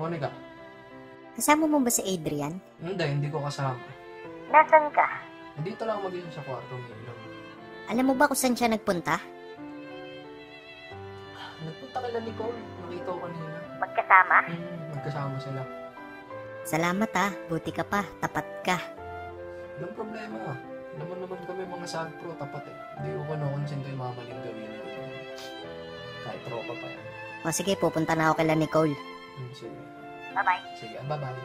Monica. Kasama mo ba si Adrian? Hindi ko kasama. Nasaan ka? Dito lang mag-isa sa kwarto niya. Alam mo ba kung saan siya nagpunta? Nagpunta kila Nicole. Nakita ko kanina. Magkasama? Magkasama sila. Salamat buti ka pa, tapat ka. Walang problema. Naman kami mga sagpro, tapat eh. Hindi ko konsinto yung mga maling gawin. Kahit tropa pa yan. O sige, pupunta na ako kila Nicole. Sige. Bye-bye. Sige, bye-bye.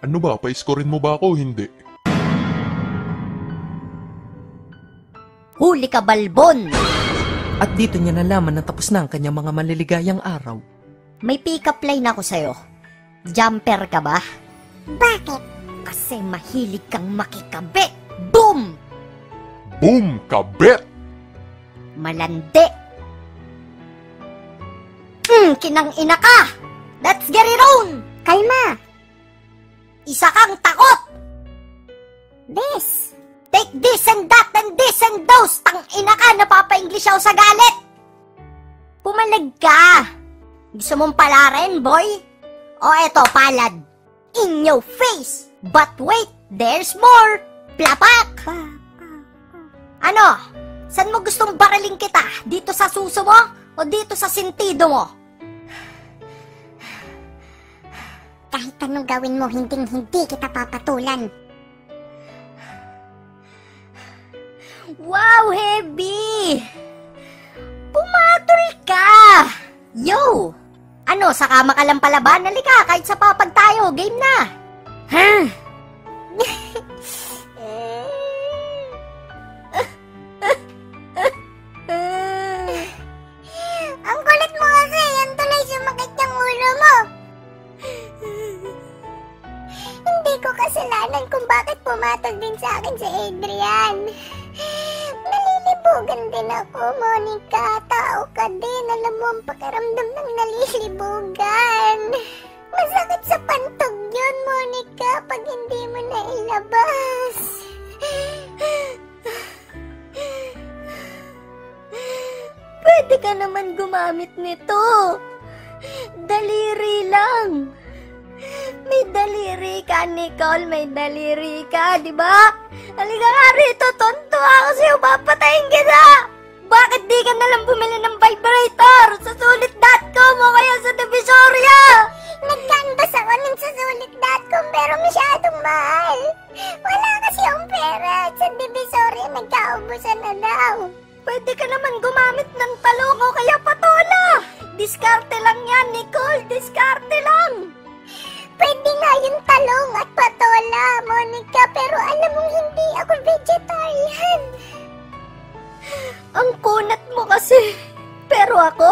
Ano ba? Pa-scorein mo ba ako? Hindi. Huli ka, Balbon! At dito niya nalaman na tapos na ang kanyang mga maliligayang araw. May pick-up line ako sa'yo. Jumper ka ba? Bakit? Kasi mahilig kang makikabit. Boom! Boom! Kabet! Malandi. Kinang ina ka! Let's get it on! Kalma! Isa kang takot! This! Take this and that and this and those! Tang ina ka! Napapa-English ako sa galit! Pumalag ka! Gusto mong palarin, boy? O eto, palad. In your face! But wait, there's more! Plapak! Ano? Saan mo gustong baraling kita? Dito sa suso mo? O dito sa sentido mo? Kahit anong gawin mo, hindi kita papatulan. Wow, heavy! Pumatol ka! Yo! Ano, sa kama ka lang palaban? Halika, kahit sa papag tayo, game na! Ha? Ang kulit mo kasi, yan tuloy sumakit yung ulo mo. Hindi ko kasalanan kung bakit pumatol din sa akin si Adrian. Nalilibugan din ako, Monica. Tao ka din. Alam mo ang pakiramdam ng nalilibugan. Masakit sa pantog yun, Monica, pag hindi mo na ilabas. Pwede ka naman gumamit nito. Daliri lang. May daliri ka, Nicole. May daliri ka, di ba? Halika nga rito, tonto ako sa'yo. Papatayin kita. Bakit di ka nalang bumili ng vibrator sa sulit.com o kaya sa Divisoria? Nagkanvas ako ng sa sulit.com pero masyadong mahal. Wala kasi yung pera at sa Divisoria nagkaubusan na daw. Pwede ka naman gumamit ng talong o kaya patola. Diskarte lang yan, Nicole. Diskarte lang. Pwede nga yung talong at patola, Monica, pero alam mong hindi ako vegetarian. Ang kunat mo kasi. Pero ako,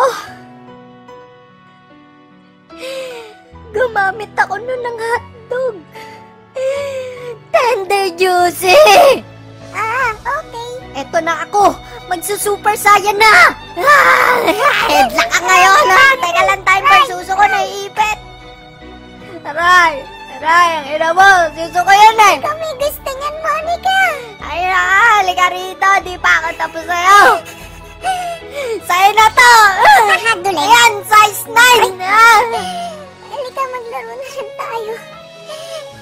gumamit ako nun ng hotdog. Tender juicy. Okay. Eto na ako. Magsusuper saiyan na. Headlock ka ngayon, ha? Teka lang tayo pa. Suso ko naiipit. Aray, ang ina mo. Suso ko yan eh. Kami gusto niyan, Monica. Ay na, halika rito. Di pa ako tapos sa'yo. Sa'yo na to. Nakadulay. Ayan, size 9. Halika, maglaro na rin tayo.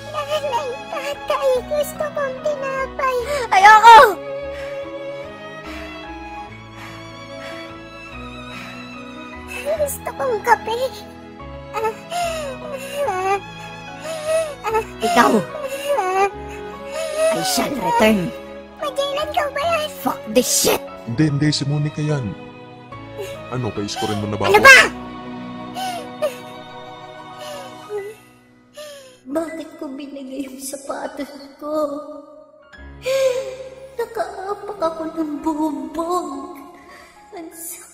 Nanay, tatay, gusto kong tinapay. Ayoko. Gusto kong kape. Ikaw, I shall return. Magellan ka ba yan? Fuck this shit. Hindi, si Monica yan. Ano, pa-scorein mo na ba ako? Ano ba? Bakit ko binigay yung sapatos ko? Nakaapak ako ng bumbong. Ang sakit.